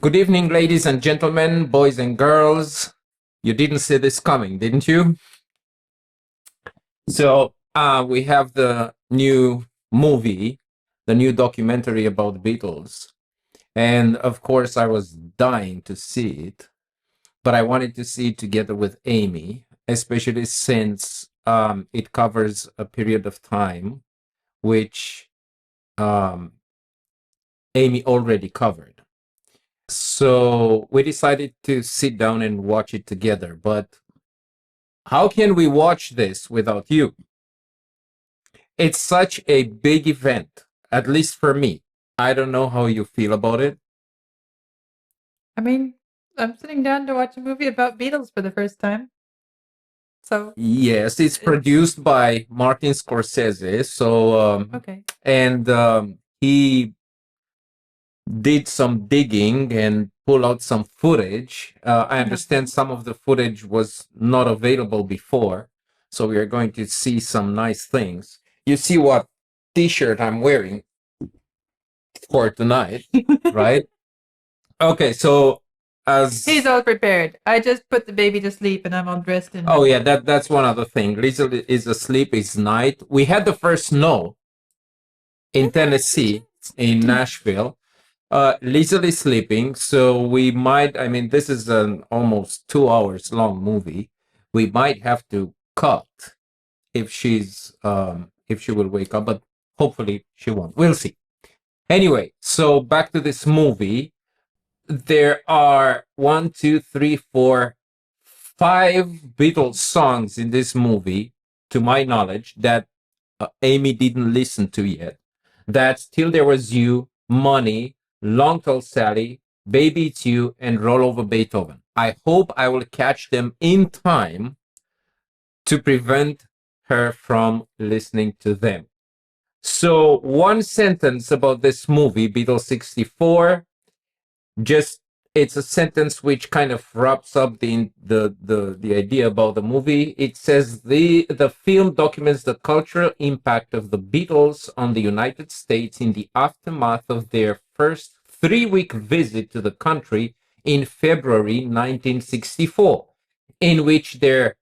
Good evening, ladies and gentlemen, boys and girls. You didn't see this coming, didn't you? So we have the new movie, the new documentary about the Beatles. And of course, I was dying to see it, but I wanted to see it together with Amy, especially since it covers a period of time which um, Amy already covered. So we decided to sit down and watch it together. But how can we watch this without you? It's such a big event, at least for me. I don't know how you feel about it. I mean, I'm sitting down to watch a movie about Beatles for the first time. So Yes, it's produced by Martin Scorsese. So, okay. and he did some digging and pull out some footage. I understand some of the footage was not available before, so we are going to see some nice things. You see what t-shirt I'm wearing for tonight, right? Okay, so as He's all prepared. I just put the baby to sleep and I'm all dressed in. oh yeah, that's one other thing. Lisa is asleep. It's night. We had the first snow in Tennessee, in Nashville. Lisa is sleeping, so we might. I mean, this is an almost 2 hours long movie. We might have to cut if if she will wake up, but hopefully she won't. We'll see. Anyway, so back to this movie. There are 5 Beatles songs in this movie, to my knowledge, that Amy didn't listen to yet. That's Till There Was You, Money, Long Tall Sally, Baby It's You, and Roll Over Beethoven. I hope I will catch them in time to prevent her from listening to them. So, one sentence about this movie, Beatles 64. Just it's a sentence which kind of wraps up the idea about the movie. It says the film documents the cultural impact of the Beatles on the United States in the aftermath of their first 3-week visit to the country in February 1964, in which their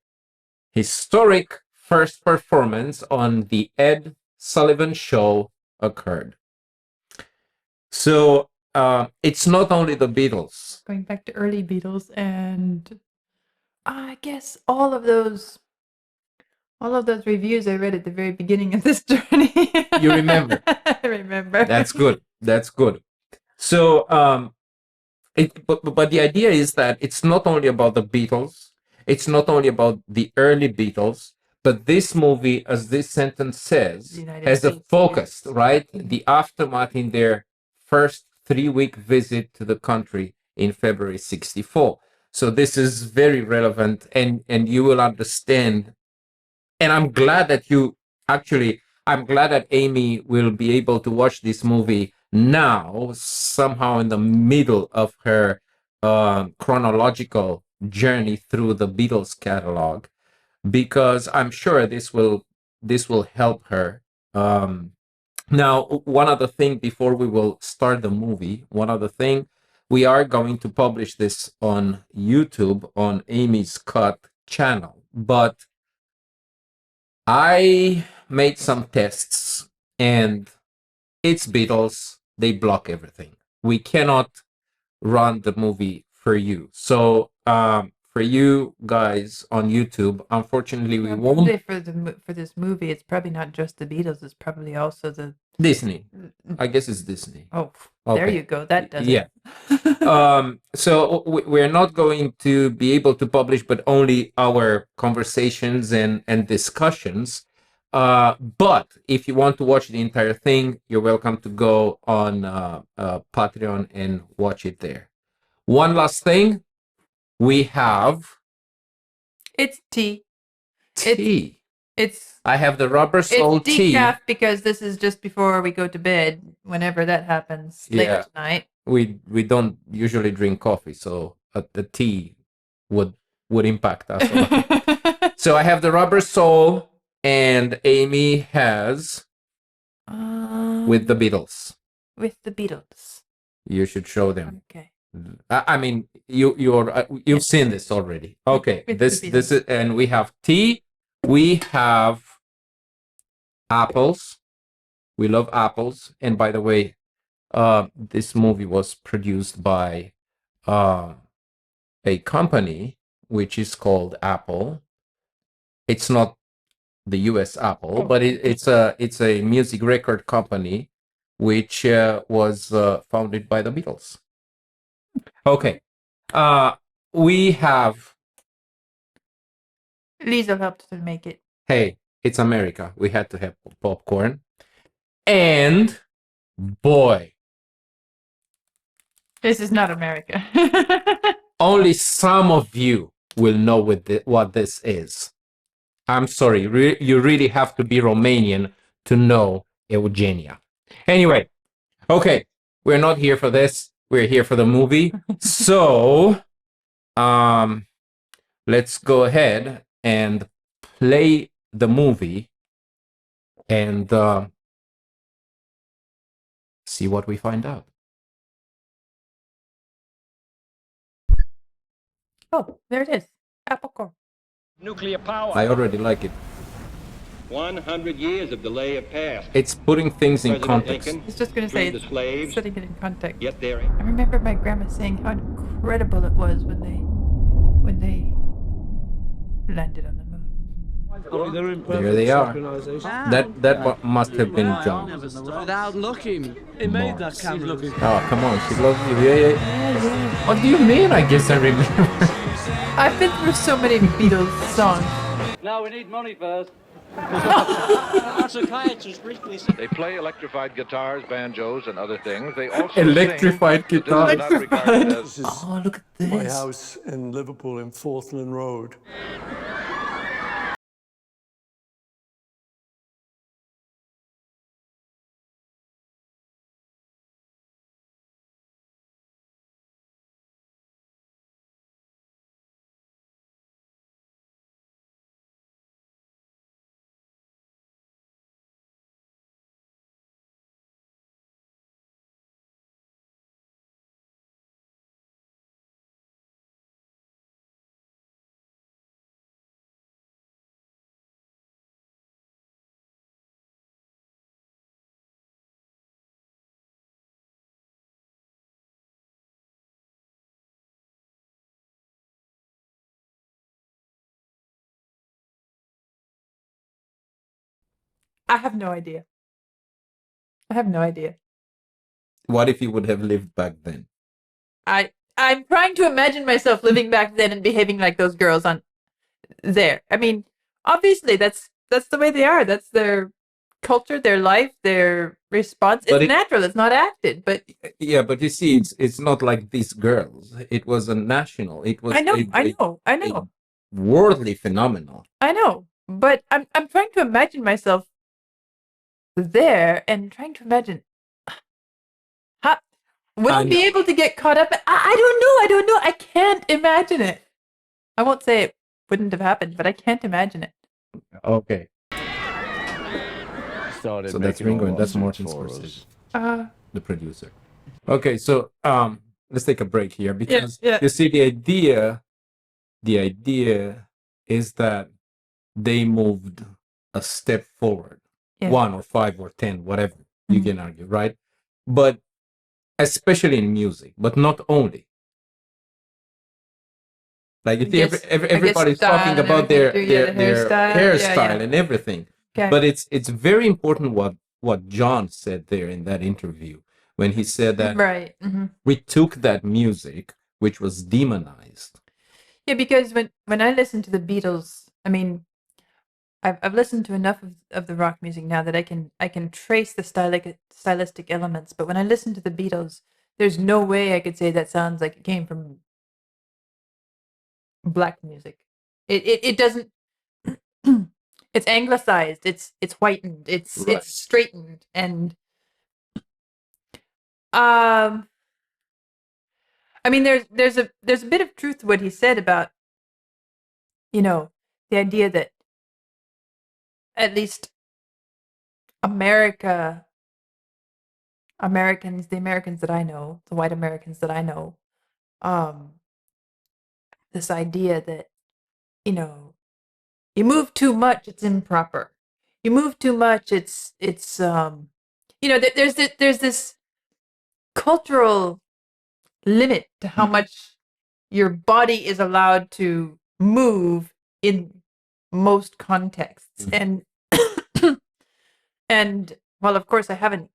historic first performance on the Ed Sullivan Show occurred. So it's not only the Beatles. Going back to early Beatles, and I guess all of those reviews I read at the very beginning of this journey. You remember? I remember. That's good. That's good. So, but the idea is that it's not only about the Beatles. It's not only about the early Beatles, but this movie, as this sentence says, has a focus, right? The aftermath in their first 3-week visit to the country in February 64. So this is very relevant, and you will understand. And I'm glad that I'm glad that Amy will be able to watch this movie now, somehow in the middle of her chronological journey through the Beatles catalog, because I'm sure this will help her. Now, one other thing before we will start the movie, we are going to publish this on YouTube on Amy's Cut channel, but I made some tests, and it's Beatles. They block everything. We cannot run the movie for you. So for you guys on YouTube, unfortunately, we won't. For this movie, it's probably not just the Beatles. It's probably also the Disney. I guess it's Disney. Oh, there you go. That does Yeah. So we're not going to be able to publish, but only our conversations and discussions. But if you want to watch the entire thing, you're welcome to go on Patreon and watch it there. One last thing, we have It's tea. tea. It's I have the rubber soul it's tea. decaf because this is just before we go to bed. Whenever that happens later tonight. We don't usually drink coffee, so the tea would impact us a lot. So I have the rubber soul, and Amy has with the Beatles. With the Beatles. You should show them. Okay. I mean, you've seen this already. Okay, With this the this is, and we have tea. We have apples. We love apples. And by the way, this movie was produced by a company which is called Apple. It's not the US Apple, but it's a music record company which was founded by the Beatles. Okay. We have, Lisa helped to make it. hey, it's America. We had to have popcorn. And boy, This is not America. only some of you will know what this is. I'm sorry, you really have to be Romanian to know Eugenia. Anyway, okay, we're not here for this. We're here for the movie. So, let's go ahead and play the movie and see what we find out. Oh, there it is. Apple core. Nuclear power. I already like it. 100 years of delay have passed. It's putting things in President context. Lincoln I was just going to say, freed the slaves, setting it in context. yet there. I remember my grandma saying how incredible it was when they landed on the moon. There they are. That must have been John. Without looking, it made that camera look. Oh, come on, she loves you. Yeah. What do you mean? I guess I remember. I've been through so many Beatles songs. No, we need money first. Our psychiatrist recently said They play electrified guitars, banjos, and other things. They also Electrified sing, but guitars. this is not regarded as Oh, look at My this. house in Liverpool in Forthland Road. I have no idea. I have no idea. What if you would have lived back then? I'm trying to imagine myself living back then and behaving like those girls on there. I mean, obviously that's the way they are. That's their culture, their life, their response. It's But natural. It's not acted. But Yeah, but you see, it's not like these girls. It was a national. It was I know, a, I know, I a know, worldly phenomenon. I know. But I'm trying to imagine myself there and trying to imagine how would I I be know. able to get caught up? I don't know. I can't imagine it. I won't say it wouldn't have happened, but I can't imagine it. Okay, Started so that's making Ringo all and our that's Martin things for Scorsese, us. the producer. Okay, so let's take a break here because yeah. you see the idea is that they moved a step forward, Yeah. 1 or 5 or 10, whatever you Mhm. can argue, right? But especially in music, but not only. Like you see, guess- everybody's style talking and about everything too, yeah, the their hairstyle, hairstyle yeah. and everything. Okay. But it's very important what John said there in that interview when he said that Right. Hmm. we took that music which was demonized. Yeah, because when I listen to the Beatles, I mean, I've listened to enough of the rock music now that I can trace the stylistic elements. But when I listen to the Beatles, there's no way I could say that sounds like it came from black music. It doesn't. It's anglicized. It's whitened. Right. It's straightened and um. I mean, there's a bit of truth to what he said about, the idea that at least the Americans that I know, the white Americans that I know, this idea that, you know, you move too much, it's improper. You move too much, it's there's this cultural limit to how much your body is allowed to move in most contexts. And and well, of course, I haven't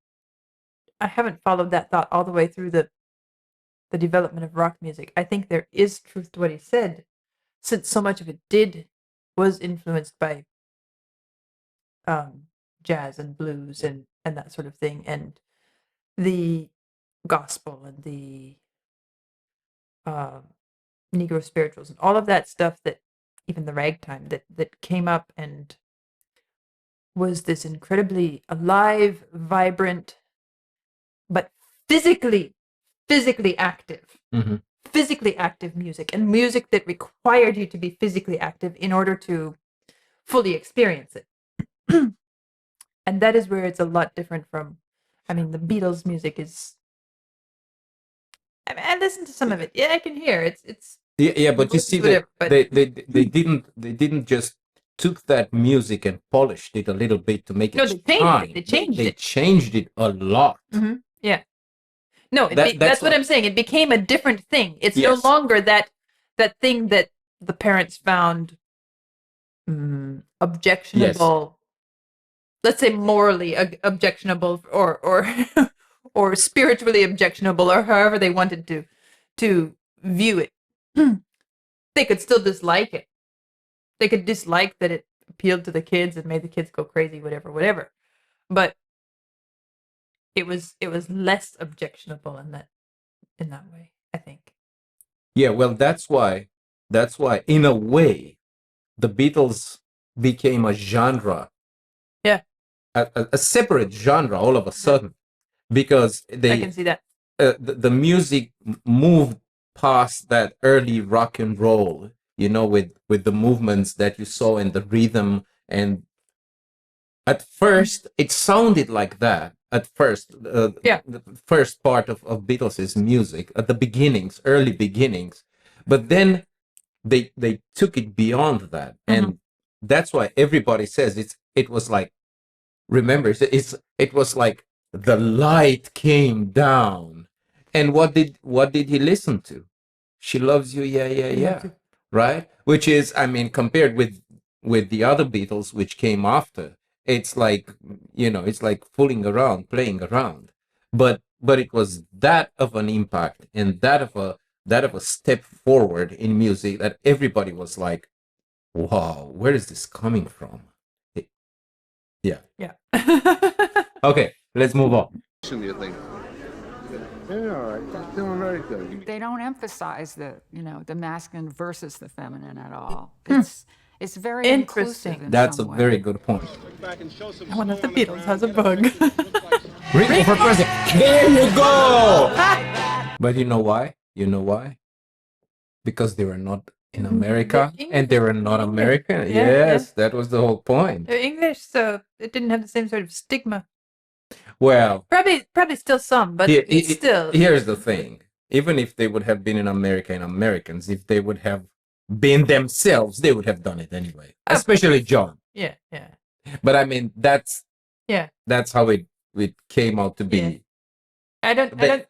followed that thought all the way through the development of rock music. I think there is truth to what he said, since so much of it was influenced by jazz and blues and that sort of thing, and the gospel and the Negro spirituals and all of that stuff, that even the ragtime that came up and was this incredibly alive, vibrant, but physically active. Mm-hmm. Physically active music, and music that required you to be physically active in order to fully experience it. And that is where it's a lot different from, I mean, the Beatles music is, I mean, I listen to some of it. Yeah, I can hear it's Yeah, but you blues, see that whatever, but they didn't just took that music and polished it a little bit to make it no, they changed shine. it. They changed They it. changed it a lot. Yeah. No, That's that's what what- I'm saying. It became a different thing. It's Yes. no longer that thing that the parents found objectionable. Let's say morally objectionable, or or spiritually objectionable, or however they wanted to view it. They could still dislike it. They could dislike that it appealed to the kids and made the kids go crazy, whatever. But it was less objectionable in that way, I think. Yeah, well, that's why in a way the Beatles became a genre, Yeah, a separate genre all of a sudden, because I they can see that. the music moved past that early rock and roll, with the movements that you saw and the rhythm. And at first it sounded like that at first. The first part of Beatles' music at the beginnings, early beginnings, but then they took it beyond that. And that's why everybody says it was like, remember, it was like the light came down. And what did he listen to? She Loves You, yeah, yeah, yeah, right? Which is, I mean, compared with the other Beatles which came after, it's like, it's like fooling around, playing around. But it was that of an impact, and that of a step forward in music, that everybody was like, wow, where is this coming from? Yeah. Yeah. Okay, let's move on. Do you think? Yeah, all right. He's doing very good. They don't emphasize the masculine versus the feminine at all. It's very Interesting. inclusive in That's a some way. very good point. One of the Beatles has a bug. Ringo for president. There you go. But you know why? Because they were not in America, They're and they were not English. American. Yeah, Yes, that was the whole point. They're English, so it didn't have the same sort of stigma. Well, Probably still some, but it's still. here's the thing. Even if they would have been in America and Americans, if they would have been themselves, they would have done it anyway. Especially John. Yeah, yeah, But I mean, that's how it came out to be. Yeah.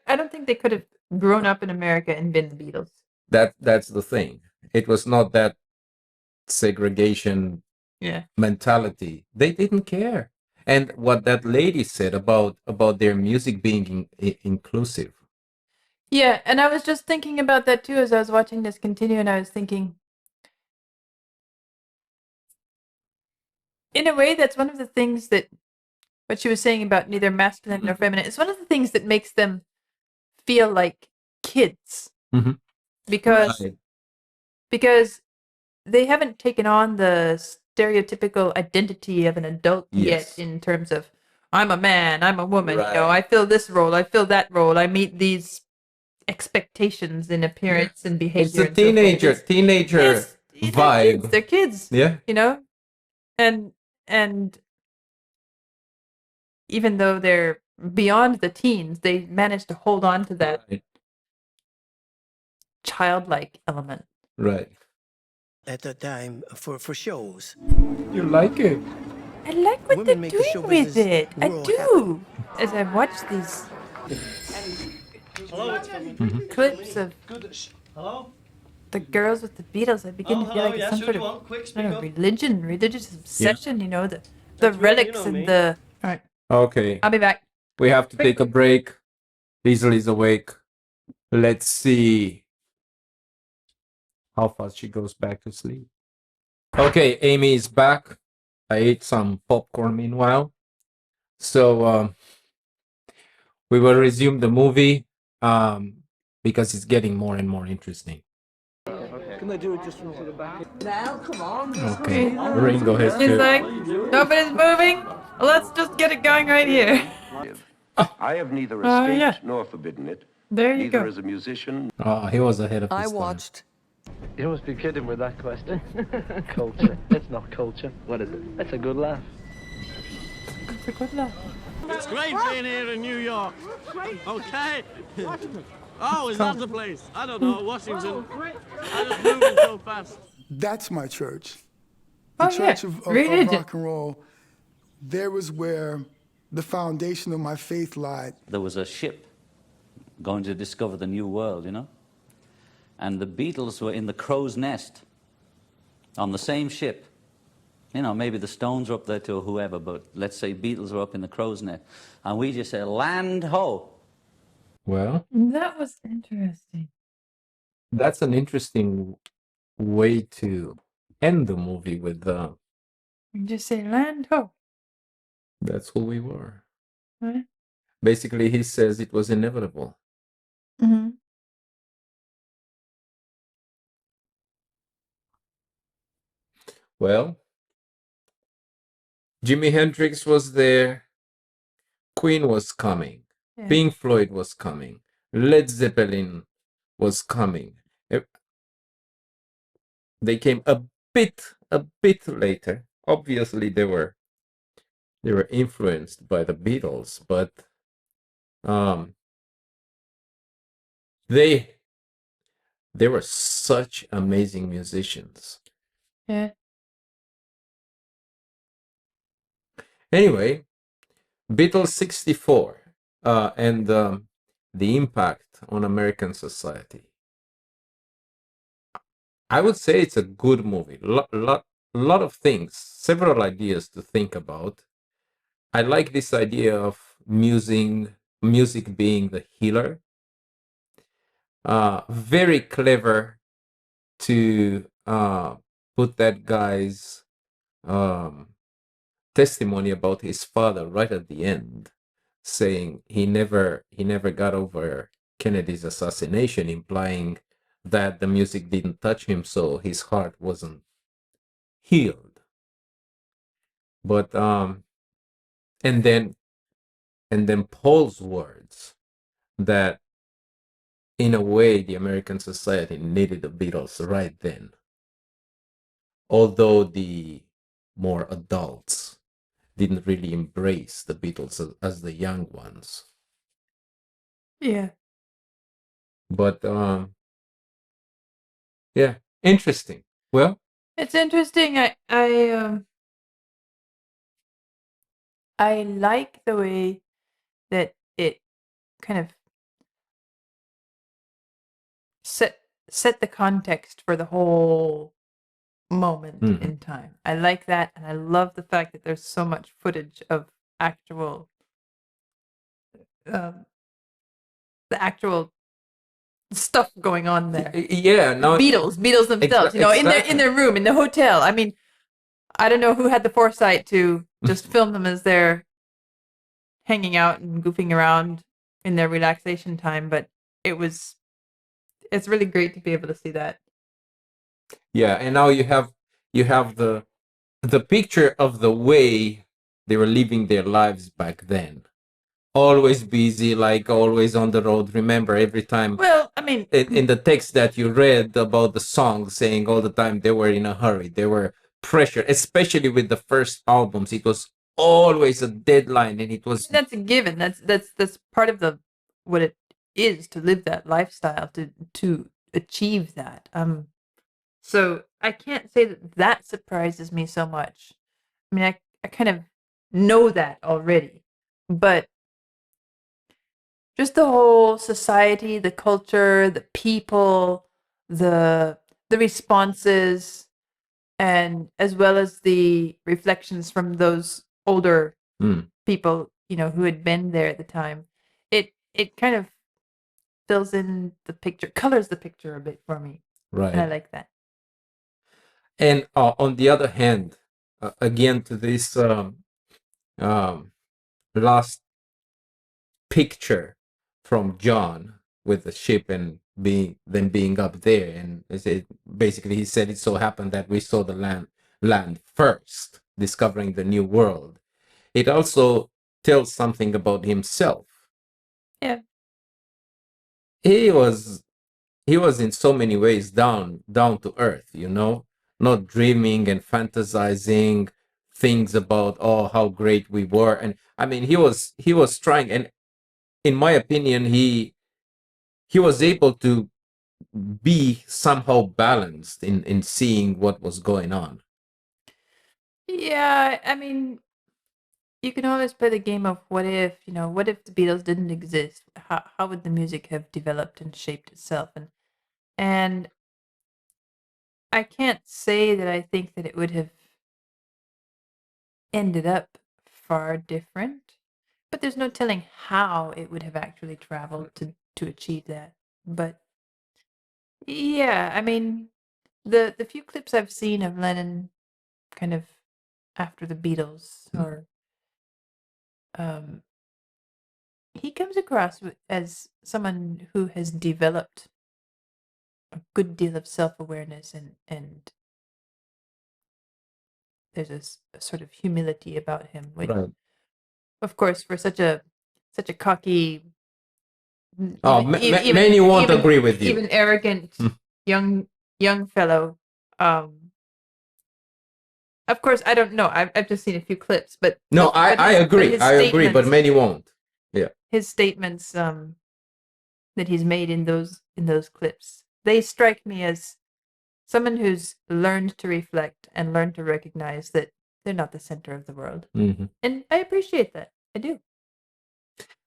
I don't think they could have grown up in America and been the Beatles. That's the thing. It was not that segregation Yeah. mentality. They didn't care. And what that lady said about their music being inclusive. Yeah, and I was just thinking about that too as I was watching this continue, and I was thinking, in a way, that's one of the things that what she was saying about neither masculine nor feminine. It's one of the things that makes them feel like kids, Mhm. because Right. because they haven't taken on the stereotypical identity of an adult Yes. yet, in terms of, I'm a man, I'm a woman, Right. I fill this role, I fill that role, I meet these expectations in appearance and behavior. It's a and so forth. teenager Yes, vibe. They're kids. Yeah. And even though they're beyond the teens, they manage to hold on to that Right. childlike element. Right. at that time for shows. You like it? I like what Women they're make the doing show with business it. I world do. As I've watched these clips of the girls with the Beatles, I begin to feel like it's some sort of I don't know, religious obsession. You know, the relics and the. All right, Okay. I'll be back. We have to take a break. Liesl is awake. Let's see how fast she goes back to sleep. Okay, Amy is back. I ate some popcorn meanwhile. So we will resume the movie because it's getting more and more interesting. Can they do it just from the back? Okay, Ringo has He's to. like, nobody's moving. Let's just get it going right here. I have neither Oh, escaped yeah. nor forbidden it, There you neither go. as a musician. Oh, he was ahead of his I time. watched. You must be kidding with that question. Culture. It's not culture. What is it? That's a good laugh. It's a good laugh. It's great being here in New York. Okay. Oh, is that the place? I don't know. Washington. I just moving so fast. That's my church. Oh, The church yeah. of Religion. rock and roll. There was where the foundation of my faith lied. There was a ship going to discover the new world, you know? And the Beatles were in the crow's nest on the same ship. You know, maybe the Stones were up there too, or whoever, but let's say Beatles were up in the crow's nest. And we just said, land ho! Well, That was interesting. that's an interesting way to end the movie with You just say land ho. that's who we were. Right? Basically, he says it was inevitable. Mm-hmm. Well, Jimi Hendrix was there. Queen was coming. Yeah. Pink Floyd was coming. Led Zeppelin was coming. They came a bit later. Obviously, they were influenced by the Beatles, but they were such amazing musicians. Yeah. Anyway, Beatles 64 and the impact on American society. I would say it's a good movie. Lot of things, several ideas to think about. I like this idea of music being the healer. Very clever to put that guy's testimony about his father right at the end, saying he never got over Kennedy's assassination, implying that the music didn't touch him, so his heart wasn't healed. But and then Paul's words that in a way the American society needed the Beatles right then, although the more adults didn't really embrace the Beatles as the young ones. Yeah. But yeah, interesting. Well, It's interesting. I like the way that it kind of set the context for the whole moment Mhm. in time. I like that, and I love the fact that there's so much footage of actual the actual stuff going on there. yeah, no, Beatles themselves, you know, in their room, in the hotel. I mean, I don't know who had the foresight to just film them as they're hanging out and goofing around in their relaxation time, but it's really great to be able to see that. yeah, and now you have the picture of the way they were living their lives back then. Always busy, like always on the road. Remember, every time. Well, I mean, In the text that you read about the songs, saying all the time they were in a hurry, they were pressured, especially with the first albums. It was always a deadline, and it was that's a given. That's part of what it is to live that lifestyle, to achieve that. So I can't say that that surprises me so much. I mean, I kind of know that already, but just the whole society, the culture, the people, the responses, and as well as the reflections from those older Mm, people, who had been there at the time. It kind of fills in the picture, colors the picture a bit for me, and I right. like that. And on the other hand, again to this um, last picture from John with the ship and being up there, and basically he said it so happened that we saw the land first, discovering the new world. It also tells something about himself. Yeah. He was in so many ways down to earth, not dreaming and fantasizing things about how great we were. And I mean, he was trying, and in my opinion, he was able to be somehow balanced in seeing what was going on. Yeah, I mean, you can always play the game of what if the Beatles didn't exist? How would the music have developed and shaped itself? And I can't say that I think that it would have ended up far different, but there's no telling how it would have actually traveled to achieve that. But yeah, I mean, the few clips I've seen of Lennon kind of after the Beatles, or um, he comes across as someone who has developed a good deal of self-awareness, and there's a sort of humility about him, which, Right. of course, for such a cocky, Oh, many won't agree with you. even arrogant Hmm. young fellow. Of course, I don't know. I've just seen a few clips, but No, but I agree. his I agree, but statements- many won't. Yeah. his statements that he's made in those clips, they strike me as someone who's learned to reflect and learned to recognize that they're not the center of the world. Mhm. And I appreciate that. I do.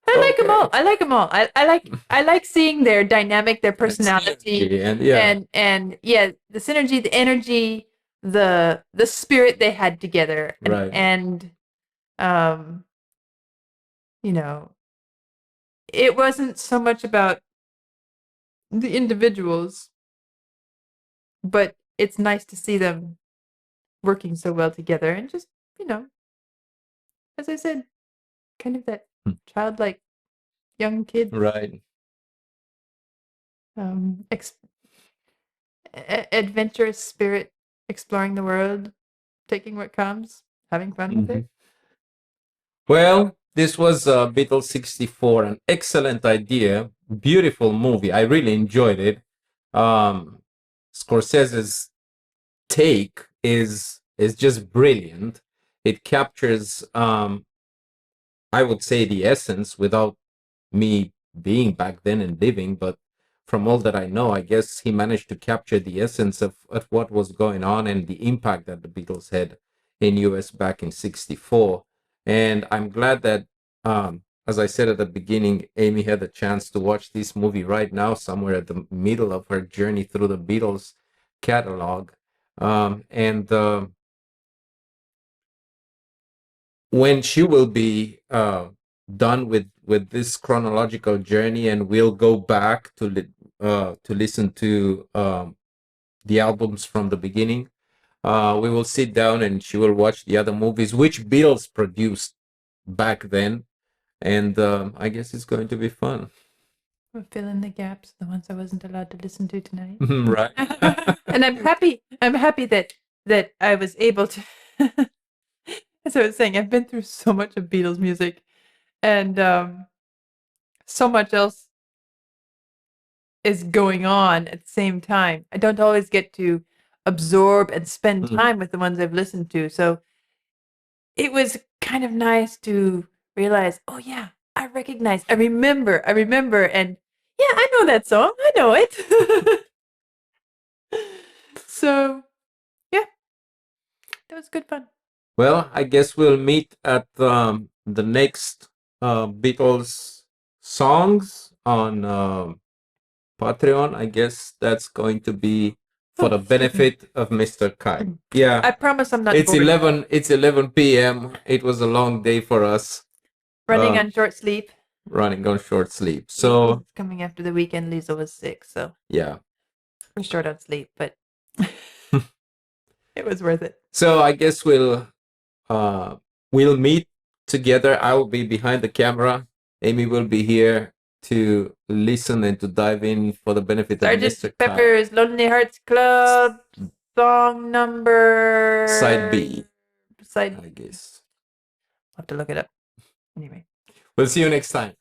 I like them all. I like them all. I like seeing their dynamic, their personality, Synergy, and yeah. and yeah, the synergy, the energy, the spirit they had together, Right. and um, you know, it wasn't so much about the individuals, but it's nice to see them working so well together, and just, as I said, kind of that Hmm. childlike young kid, Right. um, ex- adventurous spirit, exploring the world, taking what comes, having fun with it. Well, this was Beatles 64, an excellent idea, beautiful movie. I really enjoyed it. Scorsese's take is just brilliant. It captures, I would say, the essence without me being back then and living, but from all that I know, I guess he managed to capture the essence of what was going on and the impact that the Beatles had in US back in 64. And I'm glad that, as I said at the beginning, Amy had the chance to watch this movie right now, somewhere at the middle of her journey through the Beatles catalog. And when she will be done with this chronological journey, and we'll go back to listen to the albums from the beginning, we will sit down and she will watch the other movies which Beatles produced back then, and I guess it's going to be fun. We'll fill in the gaps, the ones I wasn't allowed to listen to tonight. Right. And I'm happy that I was able to. As I was saying, I've been through so much of Beatles music, and so much else is going on at the same time. I don't always get to absorb and spend Mhm. time with the ones I've listened to. So it was kind of nice to realize, oh yeah, I remember, and yeah, I know that song. I know it. So, yeah, that was good fun. Well, I guess we'll meet at the next Beatles songs on Patreon. I guess that's going to be for the benefit of Mr. Kai. Yeah, I promise I'm not it's boring. 11. It's 11 p.m. It was a long day for us. Running on short sleep. Running on short sleep. So It's coming after the weekend. Lisa was sick, so yeah. we're short on sleep, but it was worth it. So I guess we'll meet together. I will be behind the camera. Amy will be here to listen and to dive in for the benefit of Sergeant Mr. Kai. Pepper's Lonely Hearts Club song number Side B, Side. I guess. I'll have to look it up. Anyway. We'll see you next time.